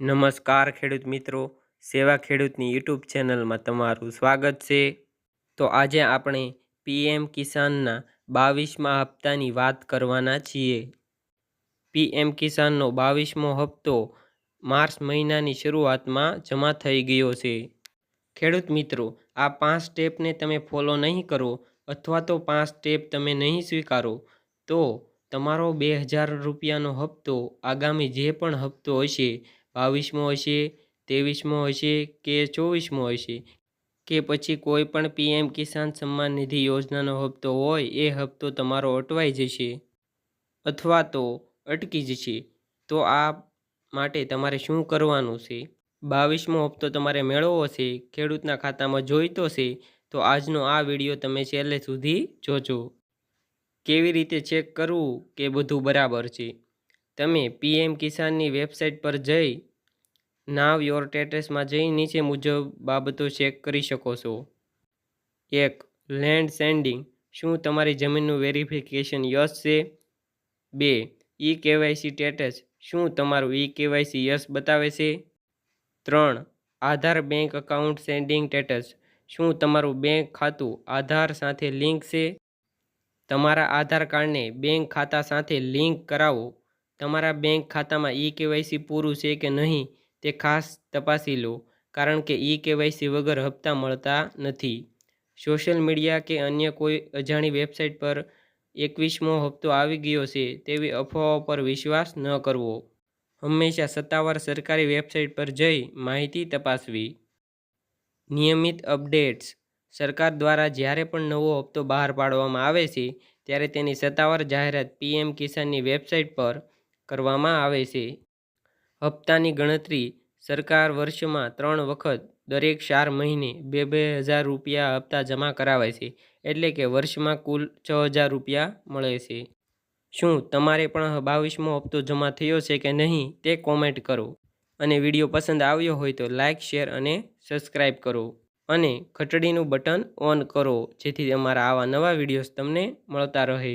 નમસ્કાર ખેડૂત મિત્રો, સેવા ખેડૂતની યુટ્યુબ ચેનલમાં તમારું સ્વાગત છે। તો આજે આપણે પીએમ કિસાનના 22મા હપ્તાની વાત કરવાના છીએ। પીએમ કિસાનનો 22મો હપ્તો માર્ચ મહિનાની શરૂઆતમાં જમા થઈ ગયો છે। ખેડૂત મિત્રો, આ 5 સ્ટેપને તમે ફોલો નહીં કરો અથવા તો 5 સ્ટેપ તમે નહીં સ્વીકારો તો તમારો 2000 રૂપિયાનો હપ્તો આગામી જે પણ હપ્તો હશે, 22મો હશે, 23મો હશે કે 24મો હશે કે પછી કોઈ પણ પીએમ કિસાન સન્માન નિધિ યોજનાનો હપ્તો હોય, એ હપ્તો તમારો અટવાઈ જશે અથવા તો અટકી જશે। તો આ માટે તમારે શું કરવાનું છે? 22મો હપ્તો તમારે મેળવવો છે, ખેડૂતના ખાતામાં જોઈતો છે, તો આજનો આ વિડીયો તમે છેલ્લે સુધી જોજો। કેવી રીતે ચેક કરવું કે બધું બરાબર છે? તમે પીએમ કિસાનની વેબસાઇટ પર જઈ નાવ યોર સ્ટેટસમાં જઈ નીચે મુજબ બાબતો ચેક કરી શકો છો। 1. લેન્ડ સેન્ડિંગ, શું તમારી જમીનનું વેરિફિકેશન યસ છે? 2. ઈ કેવાયસી સ્ટેટસ, શું તમારું ઈ કેવાયસી યસ બતાવે છે? 3. આધાર બેંક એકાઉન્ટ સેન્ડિંગ સ્ટેટસ, શું તમારું બેંક ખાતું આધાર સાથે લિંક છે? તમારા આધાર કાર્ડને બેંક ખાતા સાથે લિંક કરાવો। તમારા બેંક ખાતામાં ઈ કેવાયસી પૂરું છે કે નહીં તે ખાસ તપાસી લો, કારણ કે ઈ કેવાયસી વગર હપ્તા મળતા નથી। સોશિયલ મીડિયા કે અન્ય કોઈ અજાણી વેબસાઇટ પર 21મો હપ્તો આવી ગયો છે તેવી અફવાઓ પર વિશ્વાસ ન કરવો। હંમેશા સત્તાવાર સરકારી વેબસાઇટ પર જઈ માહિતી તપાસવી। નિયમિત અપડેટ્સ, સરકાર દ્વારા જ્યારે પણ નવો હપ્તો બહાર પાડવામાં આવે છે ત્યારે તેની સત્તાવાર જાહેરાત પીએમ કિસાનની વેબસાઇટ પર કરવામાં આવે છે। હપ્તાની ગણતરી, સરકાર વર્ષમાં 3 વખત દરેક 4 મહિને 2,000 રૂપિયા હપ્તા જમા કરાવે છે, એટલે કે વર્ષમાં કુલ 6,000 રૂપિયા મળે છે। શું તમારે પણ 22મો હપ્તો જમા થયો છે કે નહીં તે કોમેન્ટ કરો, અને વિડીયો પસંદ આવ્યો હોય તો લાઇક, શેર અને સબસ્ક્રાઈબ કરો, અને ઘંટડીનું બટન ઓન કરો જેથી અમારા આવા નવા વિડીયોઝ તમને મળતા રહે।